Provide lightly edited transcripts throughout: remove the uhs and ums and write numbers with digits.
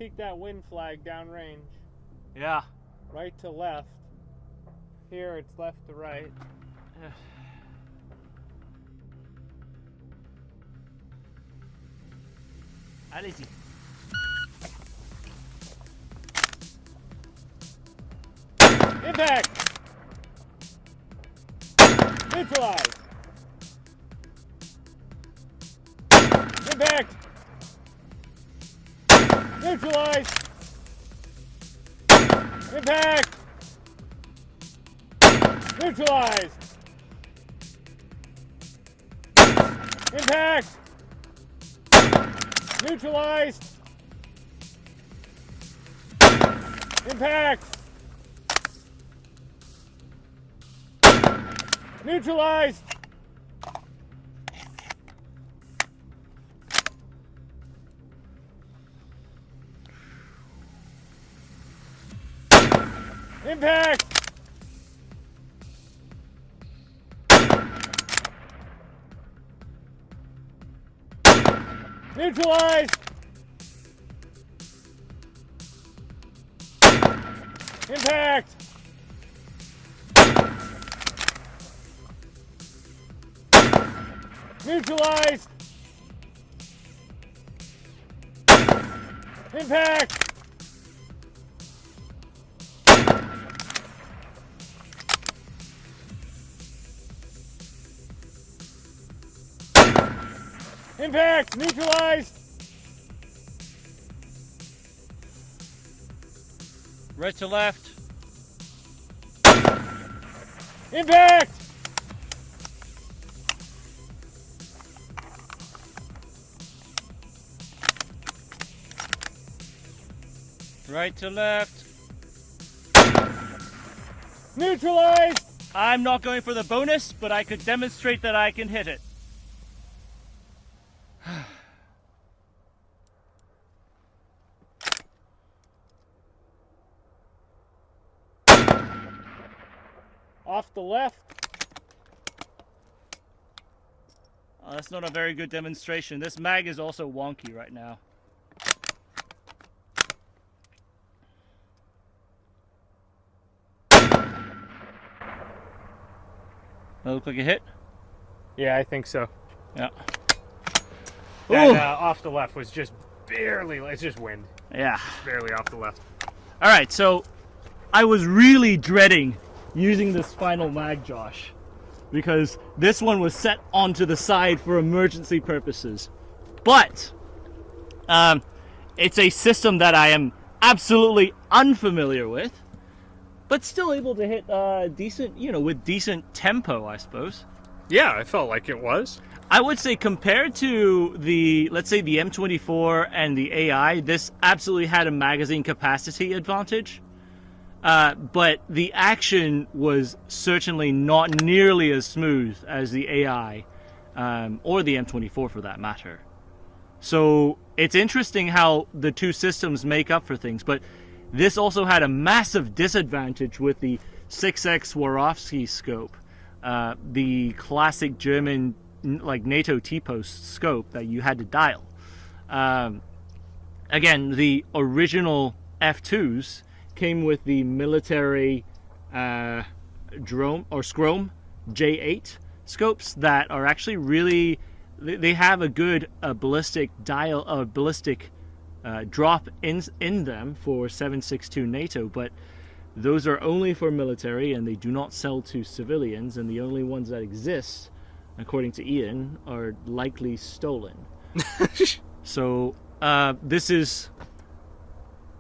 seek that wind flag downrange. Yeah. Right to left. Here it's left to right. Allez-y. Impact! Neutralize! Impact! Neutralize! Impact! Neutralize! Impact! Neutralized! Impact! Neutralized! Impact! Neutralized! Impact! Neutralized! Impact! Impact! Neutralized! Right to left. Impact! Right to left. Neutralized! I'm not going for the bonus, but I could demonstrate that I can hit it. Off the left. Oh, that's not a very good demonstration. This mag is also wonky right now. That look like a hit? Yeah, I think so. Yeah. That off the left was just barely, it's just wind. Yeah. Just barely off the left. All right, so I was really dreading using this final mag, Josh, because this one was set onto the side for emergency purposes. But it's a system that I am absolutely unfamiliar with, but still able to hit decent, with decent tempo, I suppose. Yeah, I felt like it was. I would say compared to let's say the M24 and the AI, this absolutely had a magazine capacity advantage. But the action was certainly not nearly as smooth as the AI, or the M24 for that matter. So it's interesting how the two systems make up for things, but this also had a massive disadvantage with the 6x Swarovski scope, the classic German like NATO T-post scope that you had to dial. Again, the original F2s came with the military drone or Schrome J8 scopes that are actually really, they have a good ballistic dial, ballistic drop in them for 7.62 NATO, but those are only for military and they do not sell to civilians, and the only ones that exist, according to Ian, are likely stolen. So this is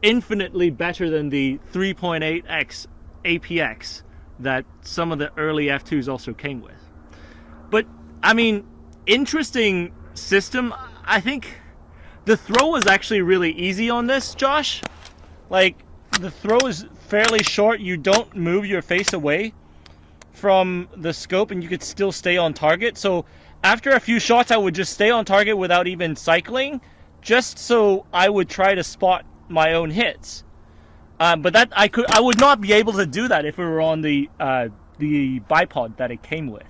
infinitely better than the 3.8x APX that some of the early F2s also came with. But I mean, interesting system. I think the throw was actually really easy on this, Josh. Like, the throw is fairly short. You don't move your face away from the scope and you could still stay on target. So after a few shots, I would just stay on target without even cycling, just so I would try to spot my own hits. But that I would not be able to do that if it were on the bipod that it came with.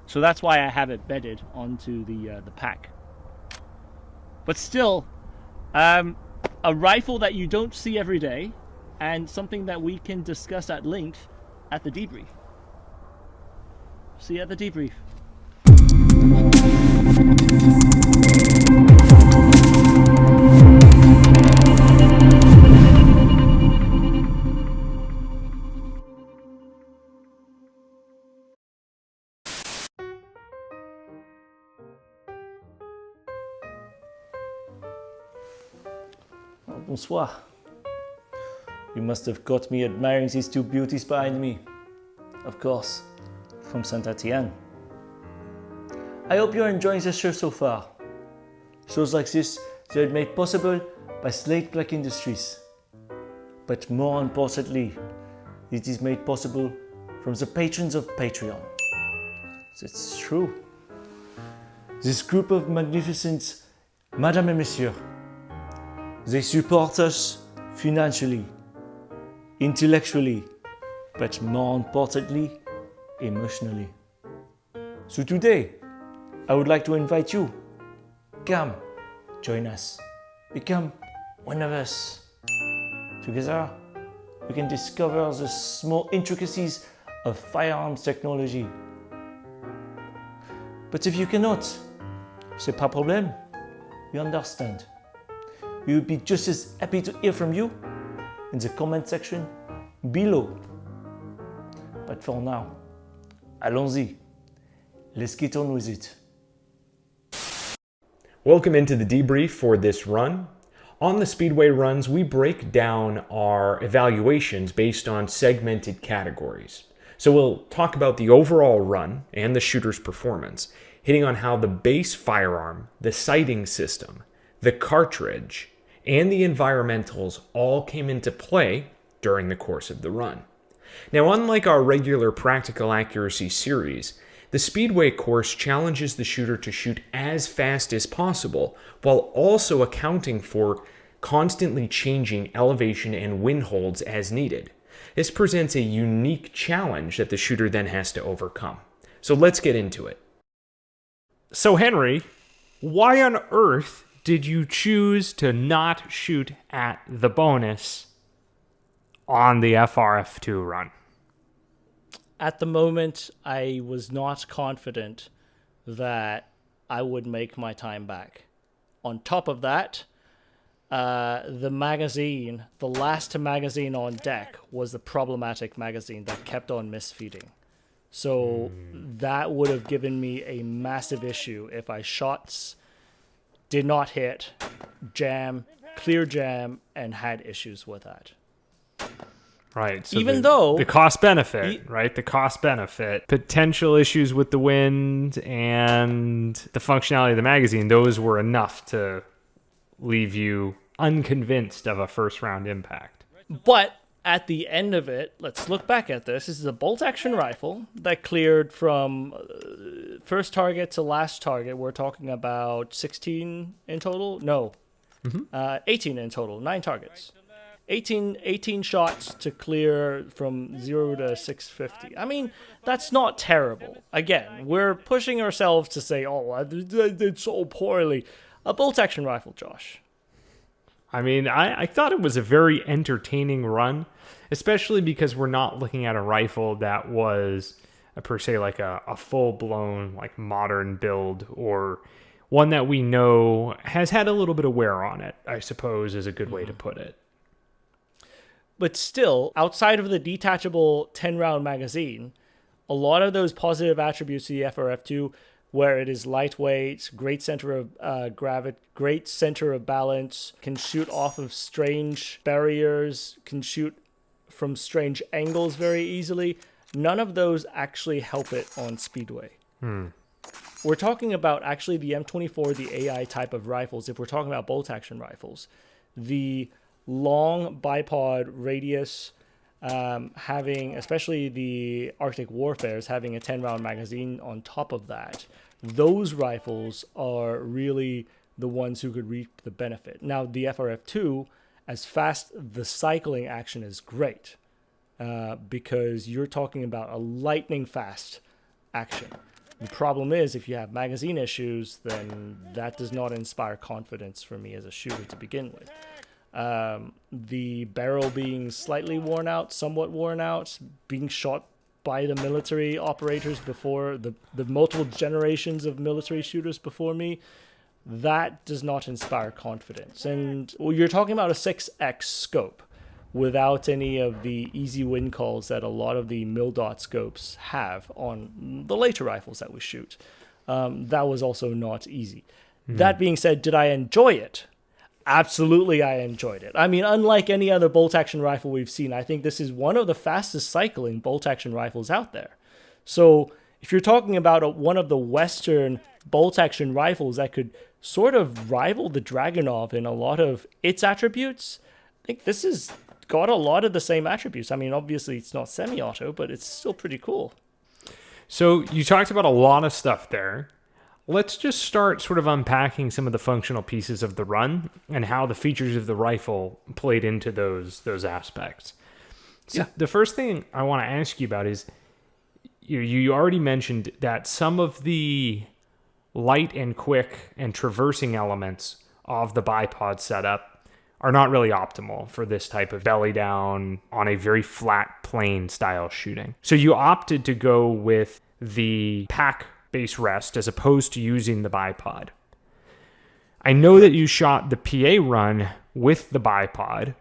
So that's why I have it bedded onto the pack. But still, a rifle that you don't see every day, and something that we can discuss at length at the debrief. See you at the debrief. Bonsoir. You must have caught me admiring these two beauties behind me. Of course, from Saint Etienne. I hope you're enjoying the show so far. Shows like this, they're made possible by Slate Black Industries. But more importantly, it is made possible from the patrons of Patreon. That's true. This group of magnificent Madame et Messieurs, they support us financially, intellectually, but more importantly, emotionally. So today, I would like to invite you. Come, join us. Become one of us. Together, we can discover the small intricacies of firearms technology. But if you cannot, c'est pas problème. We understand. We would be just as happy to hear from you in the comment section below. But for now, allons-y. Let's get on with it. Welcome into the debrief for this run. On the Speedway runs, we break down our evaluations based on segmented categories. So we'll talk about the overall run and the shooter's performance, hitting on how the base firearm, the sighting system, the cartridge, and the environmentals all came into play during the course of the run. Now, unlike our regular practical accuracy series, the Speedway course challenges the shooter to shoot as fast as possible while also accounting for constantly changing elevation and wind holds as needed. This presents a unique challenge that the shooter then has to overcome. So let's get into it. So Henry, why on earth did you choose to not shoot at the bonus on the FRF2 run? At the moment, I was not confident that I would make my time back. On top of that, the magazine, the last magazine on deck, was the problematic magazine that kept on misfeeding. So that would have given me a massive issue if I shots did not hit, jam, clear jam, and had issues with that. Right. So Even though the cost benefit, right? The cost benefit, potential issues with the wind and the functionality of the magazine, those were enough to leave you unconvinced of a first round impact. But at the end of it, let's look back at this. This is a bolt action rifle that cleared from first target to last target. We're talking about 16 in total? No. 18 in total, 9 targets. 18 shots to clear from 0 to 650. I mean, that's not terrible. Again, we're pushing ourselves to say, oh, I did so poorly. A bolt action rifle, Josh. I mean, I thought it was a very entertaining run, especially because we're not looking at a rifle that was per se like a full-blown like modern build, or one that we know has had a little bit of wear on it, I suppose is a good way to put it. But still, outside of the detachable 10-round magazine, a lot of those positive attributes of the FRF2, where it is lightweight, great center of gravity, great center of balance, can shoot off of strange barriers, can shoot from strange angles very easily. None of those actually help it on Speedway. We're talking about actually the M24, the AI type of rifles. If we're talking about bolt action rifles, the long bipod radius, having, especially the Arctic Warfares, having a 10-round magazine on top of that, those rifles are really the ones who could reap the benefit. Now, the FRF2, as fast, the cycling action is great, because you're talking about a lightning fast action. The problem is, if you have magazine issues, then that does not inspire confidence for me as a shooter to begin with. The barrel being slightly worn out, somewhat worn out, being shot by the military operators before the multiple generations of military shooters before me, that does not inspire confidence. And you're talking about a 6x scope without any of the easy win calls that a lot of the mil-dot scopes have on the later rifles that we shoot. That was also not easy. That being said, did I enjoy it? Absolutely, I enjoyed it. I mean, unlike any other bolt-action rifle we've seen, I think this is one of the fastest cycling bolt-action rifles out there. So if you're talking about one of the Western bolt-action rifles that could sort of rival the Dragunov in a lot of its attributes, I think this has got a lot of the same attributes. I mean, obviously it's not semi-auto, but it's still pretty cool. So you talked about a lot of stuff there. Let's just start sort of unpacking some of the functional pieces of the run and how the features of the rifle played into those aspects. So the first thing I want to ask you about is you already mentioned that some of the light and quick and traversing elements of the bipod setup are not really optimal for this type of belly down on a very flat plane style shooting. So you opted to go with the pack base rest as opposed to using the bipod. I know that you shot the PA run with the bipod.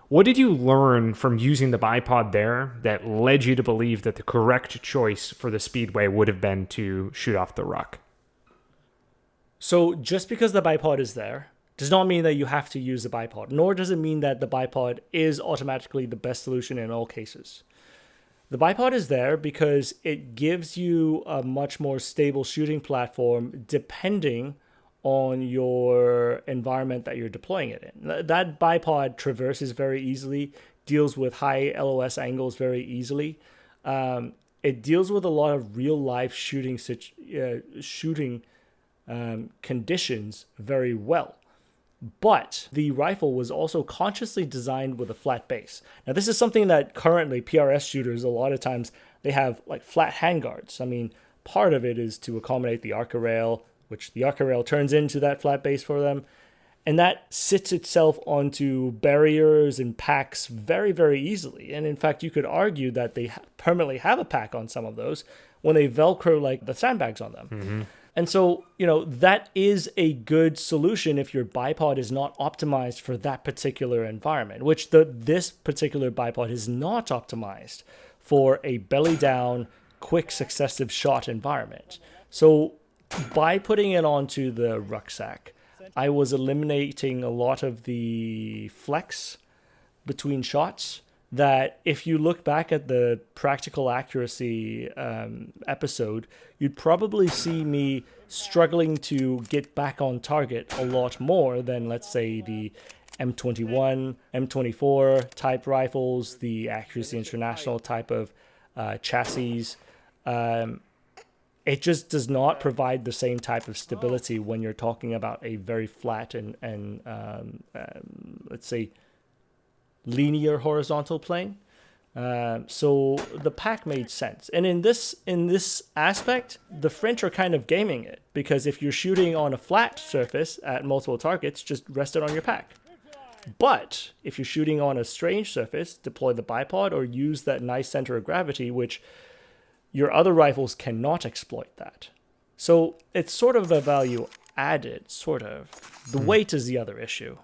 What did you learn from using the bipod there that led you to believe that the correct choice for the Speedway would have been to shoot off the ruck? So just because the bipod is there does not mean that you have to use the bipod, nor does it mean that the bipod is automatically the best solution in all cases. The bipod is there because it gives you a much more stable shooting platform depending on your environment that you're deploying it in. That bipod traverses very easily, deals with high LOS angles very easily. It deals with a lot of real-life shooting conditions very well. But the rifle was also consciously designed with a flat base. Now, this is something that currently PRS shooters, a lot of times, they have like flat handguards. I mean, part of it is to accommodate the Arca rail, which the Arca rail turns into that flat base for them. And that sits itself onto barriers and packs very, very easily. And in fact, you could argue that they permanently have a pack on some of those when they Velcro like the sandbags on them. Mm-hmm. And so, that is a good solution if your bipod is not optimized for that particular environment, which this particular bipod is not optimized for a belly down, quick successive shot environment. So by putting it onto the rucksack, I was eliminating a lot of the flex between shots that if you look back at the practical accuracy episode, you'd probably see me struggling to get back on target a lot more than, let's say, the M21, M24 type rifles, the Accuracy International type of chassis. It just does not provide the same type of stability when you're talking about a very flat and let's say, linear horizontal plane. So the pack made sense. And in this aspect, the French are kind of gaming it, because if you're shooting on a flat surface at multiple targets, just rest it on your pack. But if you're shooting on a strange surface, deploy the bipod or use that nice center of gravity, which your other rifles cannot exploit that. So it's sort of a value added, sort of. The weight is the other issue.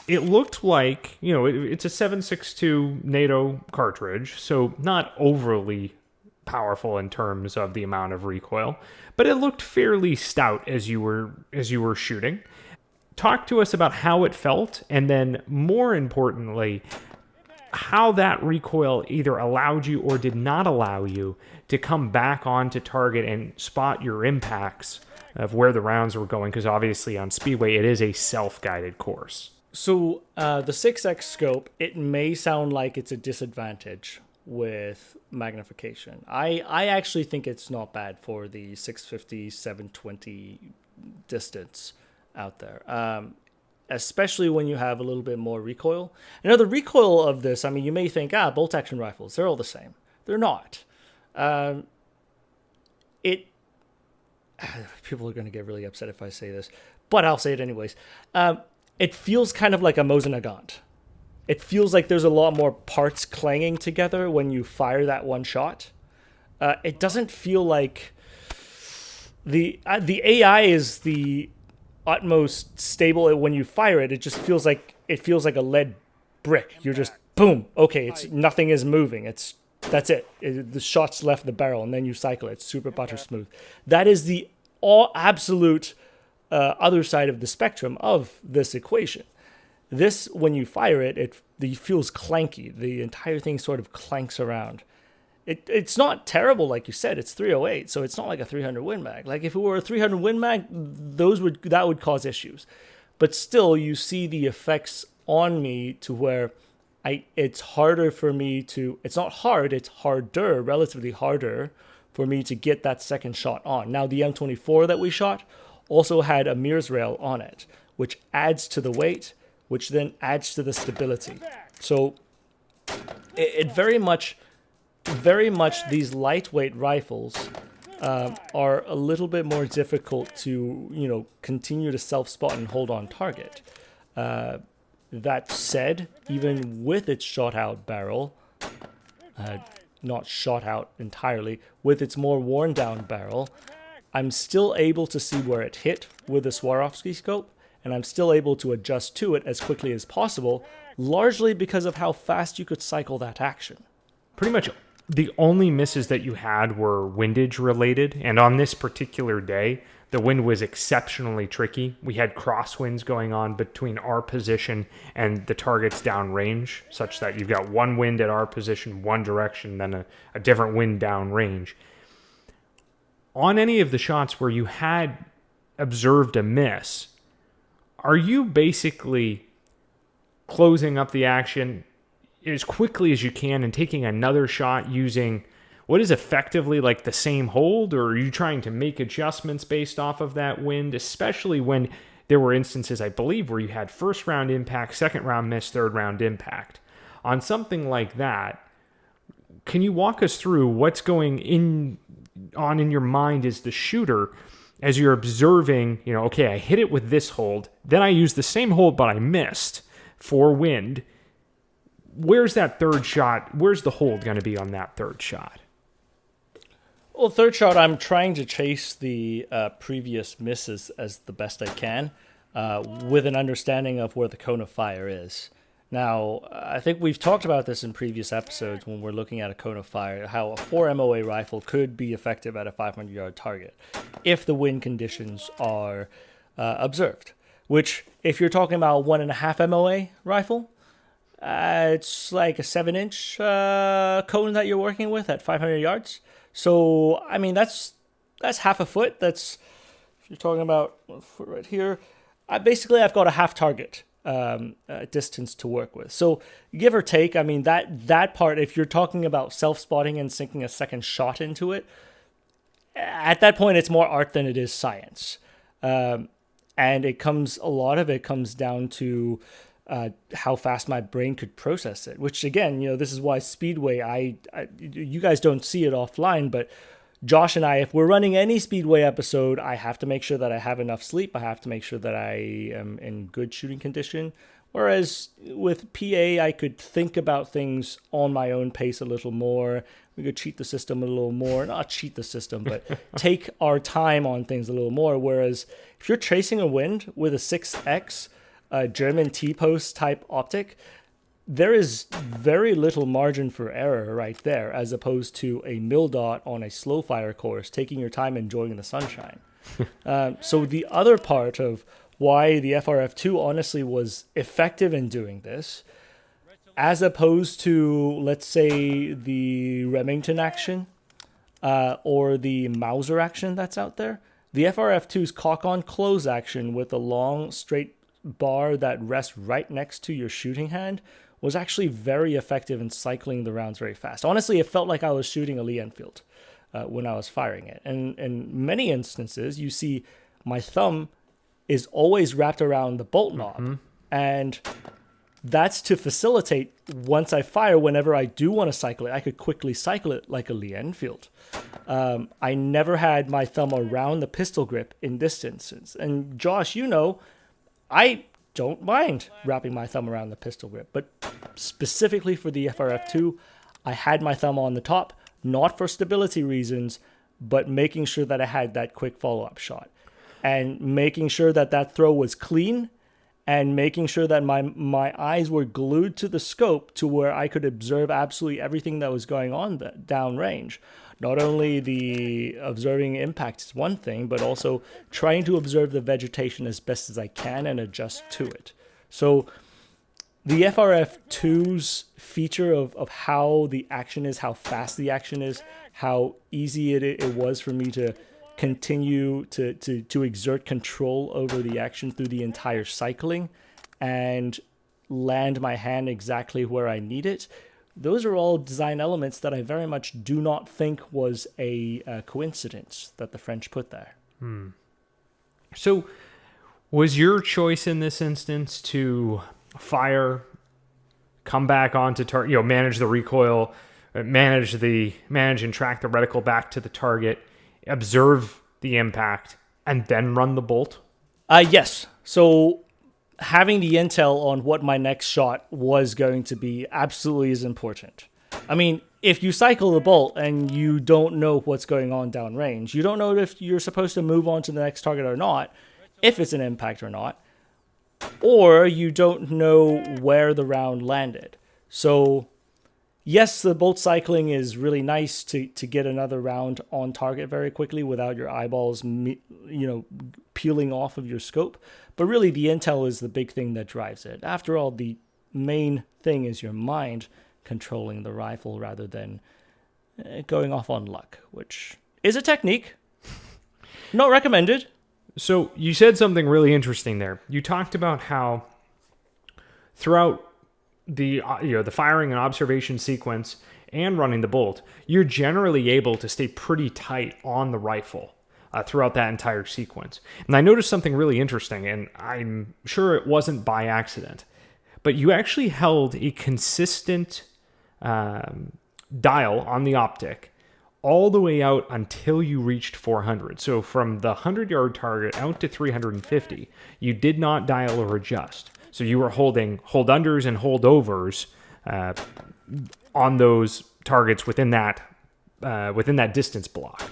It looked like, it's a 7.62 NATO cartridge, so not overly powerful in terms of the amount of recoil, but it looked fairly stout as you were shooting. Talk to us about how it felt, and then more importantly, how that recoil either allowed you or did not allow you to come back onto target and spot your impacts of where the rounds were going, because obviously on Speedway it is a self-guided course. So the 6X scope, it may sound like it's a disadvantage with magnification. I actually think it's not bad for the 650, 720 distance out there, especially when you have a little bit more recoil. The recoil of this, you may think, bolt action rifles, they're all the same. They're not. People are going to get really upset if I say this, but I'll say it anyways. it feels kind of like a Mosin-Nagant. It feels like there's a lot more parts clanging together when you fire that one shot. It doesn't feel like the AI is the utmost stable when you fire it. It just feels like a lead brick. You're just boom. Okay, nothing is moving. That's it. The shot's left the barrel, and then you cycle it. It's super butter smooth. That is the absolute other side of the spectrum of this equation. This, when you fire it, it feels clanky. The entire thing sort of clanks around. It's not terrible, like you said. It's 308, so it's not like a 300 Win Mag. Like if it were a 300 Win Mag, that would cause issues. But still, you see the effects on me to where it's harder for me to. It's not hard. It's harder, relatively harder, for me to get that second shot on. Now the M24 that we shot also had a mirrors rail on it, which adds to the weight, which then adds to the stability. So it very much these lightweight rifles are a little bit more difficult to continue to self-spot and hold on target. That said, even with its shot out barrel, not shot out entirely, with its more worn down barrel, I'm still able to see where it hit with the Swarovski scope, and I'm still able to adjust to it as quickly as possible, largely because of how fast you could cycle that action. Pretty much the only misses that you had were windage related, and on this particular day, the wind was exceptionally tricky. We had crosswinds going on between our position and the target's downrange, such that you've got one wind at our position, one direction, then a different wind downrange. On any of the shots where you had observed a miss, are you basically closing up the action as quickly as you can and taking another shot using what is effectively like the same hold, or are you trying to make adjustments based off of that wind, especially when there were instances, I believe, where you had first round impact, second round miss, third round impact? On something like that, can you walk us through what's going on in your mind as the shooter as you're observing, okay, I hit it with this hold, then I used the same hold but I missed for wind. Where's that third shot? Where's the hold going to be on that third shot? Well, third shot, I'm trying to chase the previous misses as the best I can with an understanding of where the cone of fire is. Now, I think we've talked about this in previous episodes when we're looking at a cone of fire, how a 4 MOA rifle could be effective at a 500-yard target if the wind conditions are observed. Which, if you're talking about 1.5 MOA rifle, it's like a 7-inch cone that you're working with at 500 yards. So, I mean, that's half a foot. That's, if you're talking about 1 foot right here, I've got a half target distance to work with. So, give or take, I mean, that part, if you're talking about self-spotting and sinking a second shot into it, at that point, it's more art than it is science. And a lot of it comes down to how fast my brain could process it, which again, this is why Speedway, you guys don't see it offline, but Josh and I, if we're running any Speedway episode, I have to make sure that I have enough sleep. I have to make sure that I am in good shooting condition. Whereas with PA, I could think about things on my own pace a little more. We could cheat the system a little more. Not cheat the system, but take our time on things a little more. Whereas if you're chasing a wind with a 6X, German T-post type optic, there is very little margin for error right there, as opposed to a mil dot on a slow fire course, taking your time enjoying the sunshine. So the other part of why the FRF2 honestly was effective in doing this, as opposed to, let's say, the Remington action or the Mauser action that's out there, the FRF2's cock-on close action with a long straight bar that rests right next to your shooting hand was actually very effective in cycling the rounds very fast. Honestly, it felt like I was shooting a Lee Enfield when I was firing it. And in many instances, you see my thumb is always wrapped around the bolt knob. And that's to facilitate, once I fire, whenever I do want to cycle it, I could quickly cycle it like a Lee Enfield. I never had my thumb around the pistol grip in this instance. And Josh, I don't mind wrapping my thumb around the pistol grip. But specifically for the FRF2, I had my thumb on the top, not for stability reasons, but making sure that I had that quick follow-up shot. And making sure that that throw was clean, and making sure that my eyes were glued to the scope to where I could observe absolutely everything that was going on downrange. Not only the observing impact is one thing, but also trying to observe the vegetation as best as I can and adjust to it. So the FRF2's feature of how the action is, how fast the action is, how easy it was for me to continue to exert control over the action through the entire cycling and land my hand exactly where I need it. Those are all design elements that I very much do not think was a coincidence that the French put there. So was your choice in this instance to fire, come back onto target, manage the recoil, manage and track the reticle back to the target, observe the impact, and then run the bolt? Yes. So having the intel on what my next shot was going to be absolutely is important. I mean, if you cycle the bolt and you don't know what's going on downrange, you don't know if you're supposed to move on to the next target or not, if it's an impact or not, or you don't know where the round landed. So yes, the bolt cycling is really nice to get another round on target very quickly without your eyeballs, peeling off of your scope. But really, the intel is the big thing that drives it. After all, the main thing is your mind controlling the rifle rather than going off on luck, which is a technique. Not recommended. So you said something really interesting there. You talked about how throughout the firing and observation sequence and running the bolt, you're generally able to stay pretty tight on the rifle throughout that entire sequence. And I noticed something really interesting, and I'm sure it wasn't by accident, but you actually held a consistent dial on the optic all the way out until you reached 400. So from the 100-yard target out to 350, you did not dial or adjust. So you were holding hold unders and hold overs on those targets within that distance block.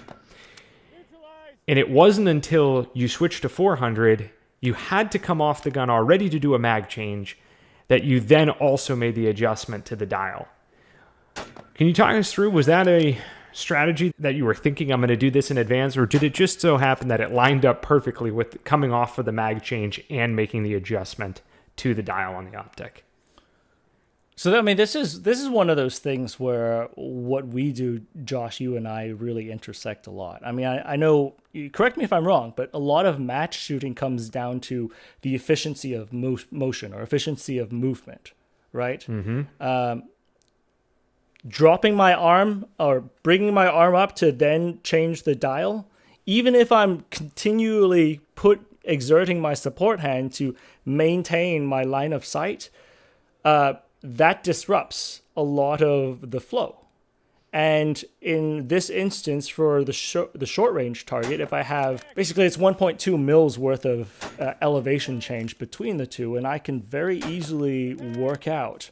And it wasn't until you switched to 400, you had to come off the gun already to do a mag change, that you then also made the adjustment to the dial. Can you talk us through, was that a strategy that you were thinking, I'm going to do this in advance, or did it just so happen that it lined up perfectly with coming off for the mag change and making the adjustment to the dial on the optic? So, I mean, this is one of those things where what we do, Josh, you and I really intersect a lot. I mean, I know, correct me if I'm wrong, but a lot of match shooting comes down to the efficiency of motion or efficiency of movement, right? Mm-hmm. Dropping my arm or bringing my arm up to then change the dial, even if I'm continually exerting my support hand to maintain my line of sight, that disrupts a lot of the flow. And in this instance, for the short range target, if I have, basically it's 1.2 mils worth of elevation change between the two, and I can very easily work out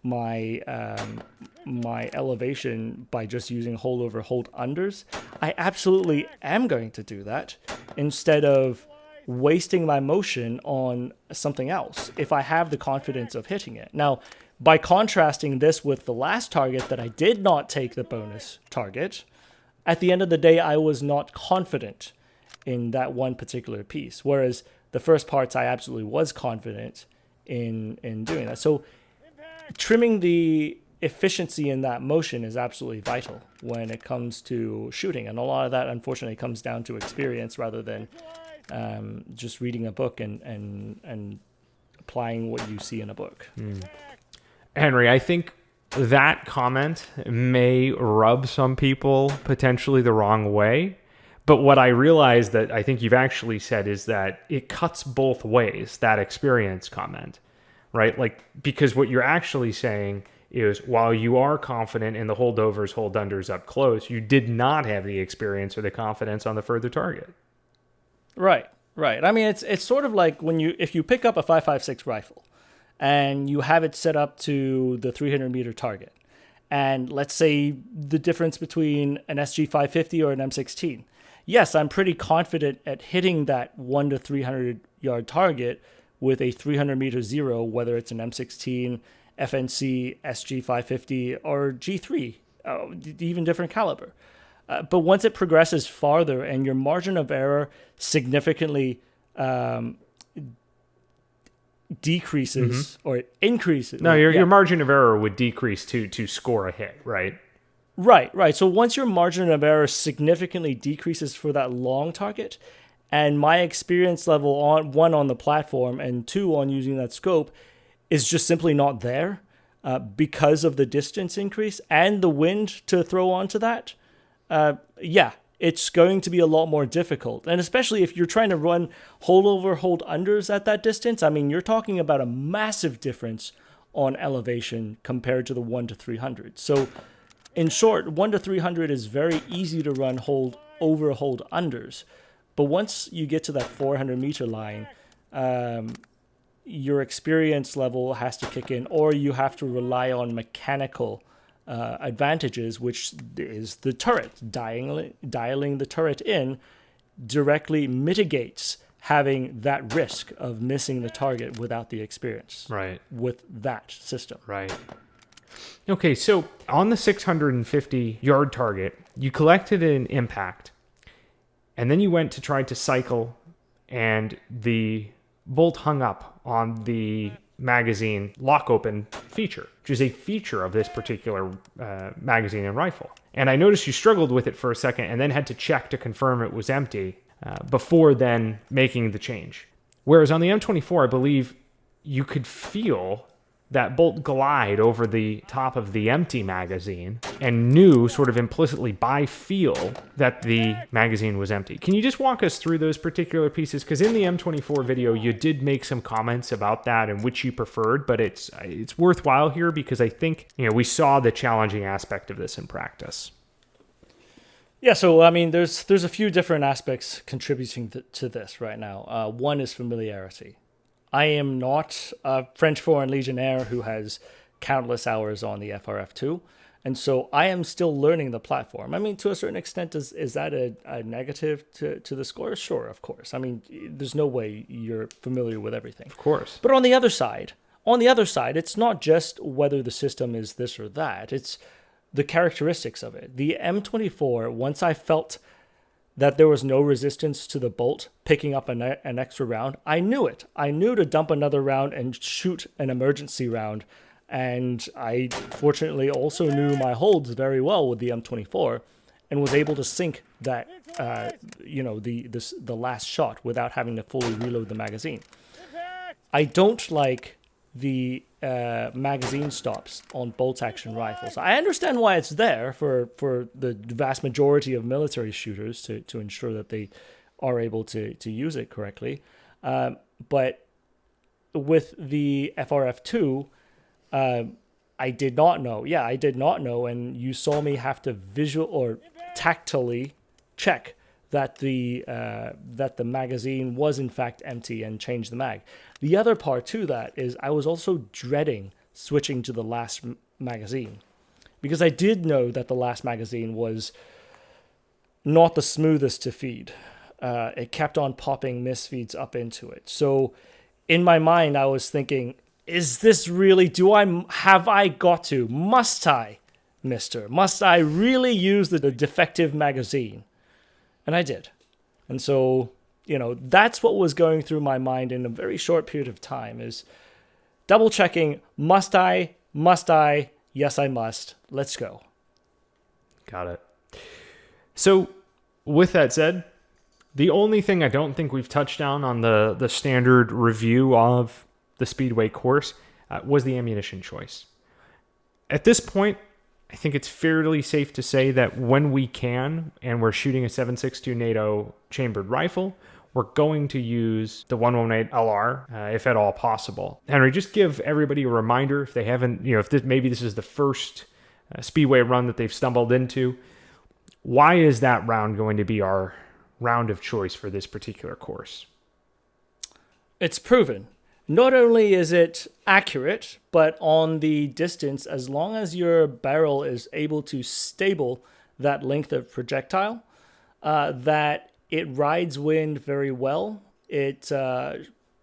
my my elevation by just using hold over hold unders, I absolutely am going to do that instead of wasting my motion on something else if I have the confidence of hitting it. Now, by contrasting this with the last target that I did not take the bonus target, at the end of the day, I was not confident in that one particular piece. Whereas the first parts, I absolutely was confident in doing that. So trimming the efficiency in that motion is absolutely vital when it comes to shooting. And a lot of that, unfortunately, comes down to experience rather than just reading a book and applying what you see in a book. Henry, I think that comment may rub some people potentially the wrong way. But what I realize that I think you've actually said is that it cuts both ways, that experience comment, right? Like, because what you're actually saying is while you are confident in the holdovers, hold unders up close, you did not have the experience or the confidence on the further target. Right. Right. I mean, it's sort of like if you pick up a 5.56 rifle and you have it set up to the 300 meter target, and let's say the difference between an SG 550 or an M16. Yes, I'm pretty confident at hitting that 1 to 300 yard target with a 300 meter zero, whether it's an M16, FNC, SG 550, or G3, even different caliber. But once it progresses farther and your margin of error significantly decreases or increases. No, your margin of error would decrease to score a hit, right? Right. So once your margin of error significantly decreases for that long target, and my experience level on the platform and 2 on using that scope is just simply not there because of the distance increase and the wind to throw onto that, it's going to be a lot more difficult. And especially if you're trying to run hold unders at that distance, I mean, you're talking about a massive difference on elevation compared to the 1 to 300. So in short, 1 to 300 is very easy to run hold unders. But once you get to that 400 meter line, your experience level has to kick in, or you have to rely on mechanical advantages, which is the turret. Dialing the turret in directly mitigates having that risk of missing the target without the experience. Right. With that system. Right. Okay, so on the 650 yard target, you collected an impact, and then you went to try to cycle, and the bolt hung up on the magazine lock open feature, which is a feature of this particular magazine and rifle. And I noticed you struggled with it for a second and then had to check to confirm it was empty before then making the change. Whereas on the M24, I believe you could feel that bolt glide over the top of the empty magazine and knew sort of implicitly by feel that the magazine was empty. Can you just walk us through those particular pieces? Because in the M24 video, you did make some comments about that and which you preferred, but it's worthwhile here because I think, we saw the challenging aspect of this in practice. Yeah, so I mean, there's a few different aspects contributing to this right now. One is familiarity. I am not a French Foreign Legionnaire who has countless hours on the FRF2, and so I am still learning the platform. I mean, to a certain extent, is that a negative to the score? Sure, of course. I mean, there's no way you're familiar with everything. Of course. But on the other side, it's not just whether the system is this or that. It's the characteristics of it. The M24, once I felt that there was no resistance to the bolt picking up an extra round, I knew it. I knew to dump another round and shoot an emergency round. And I fortunately also knew my holds very well with the M24 and was able to sink that, the last shot without having to fully reload the magazine. I don't like the magazine stops on bolt action rifles. I understand why it's there for the vast majority of military shooters to ensure that they are able to use it correctly. But with the FRF2, I did not know. Yeah, I did not know, and you saw me have to visual or tactily check that the magazine was in fact empty and change the mag. The other part to that is I was also dreading switching to the last magazine because I did know that the last magazine was not the smoothest to feed. It kept on popping misfeeds up into it. So in my mind, I was thinking, is this really, must I, mister? Must I really use the defective magazine? And I did. And so, that's what was going through my mind in a very short period of time is double checking, must I? Yes, I must. Let's go. Got it. So with that said, the only thing I don't think we've touched on the standard review of the Speedway course was the ammunition choice. At this point, I think it's fairly safe to say that when we can, and we're shooting a 7.62 NATO chambered rifle, we're going to use the 118 LR, if at all possible. Henry, just give everybody a reminder if they haven't, maybe this is the first Speedway run that they've stumbled into. Why is that round going to be our round of choice for this particular course? It's proven. Not only is it accurate, but on the distance, as long as your barrel is able to stable that length of projectile, that it rides wind very well. It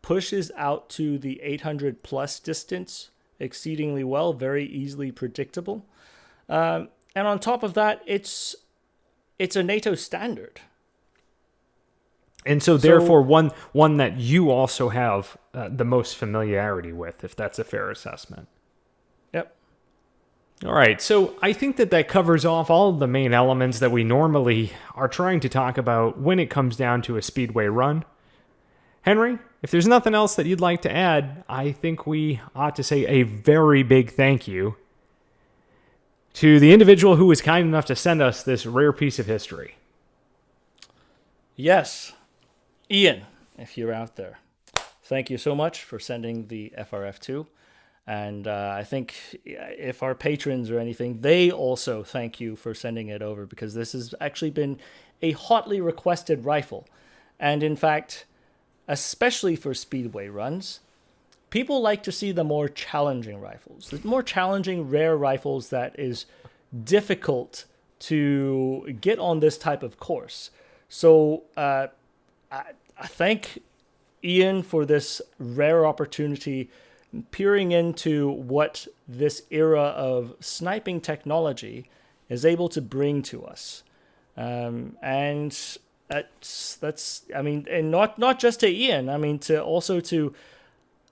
pushes out to the 800 plus distance exceedingly well, very easily predictable. And on top of that, it's a NATO standard. And so therefore, one that you also have the most familiarity with, if that's a fair assessment. Yep. All right, so I think that covers off all of the main elements that we normally are trying to talk about when it comes down to a Speedway run. Henry, if there's nothing else that you'd like to add, I think we ought to say a very big thank you to the individual who was kind enough to send us this rare piece of history. Yes. Ian, if you're out there, thank you so much for sending the FRF2. And I think if our patrons or anything, they also thank you for sending it over, because this has actually been a hotly requested rifle. And in fact, especially for Speedway runs, people like to see the more challenging rifles, the more challenging, rare rifles that is difficult to get on this type of course. So I thank Ian for this rare opportunity, peering into what this era of sniping technology is able to bring to us. And that's I mean, and not just to Ian, I mean,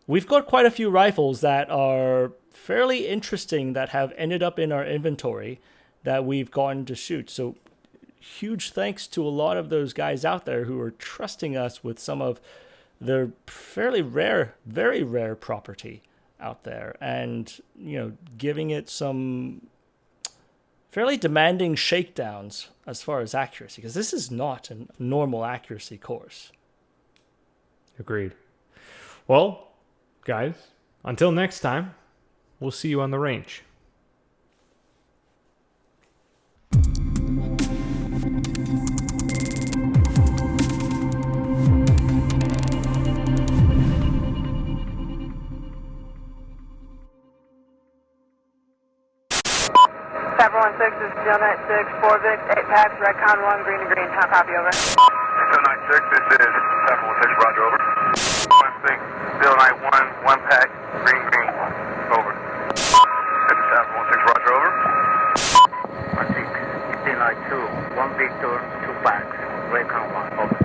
we've got quite a few rifles that are fairly interesting that have ended up in our inventory that we've gotten to shoot. So huge thanks to a lot of those guys out there who are trusting us with some of their fairly rare, very rare property out there, and giving it some fairly demanding shakedowns as far as accuracy, because this is not a normal accuracy course. Agreed. Well, guys, until next time, we'll see you on the range. This is Steel 96, 4 Vic, 8 packs, red con 1, green to green. How copy, over? Steel 96, this is Pepper 16, roger, over. 16, Steel 91, 1 pack, green, over. This is Pepper 16, roger, over. 16, Steel 92, 1 Victor, 2 packs, red con 1, over.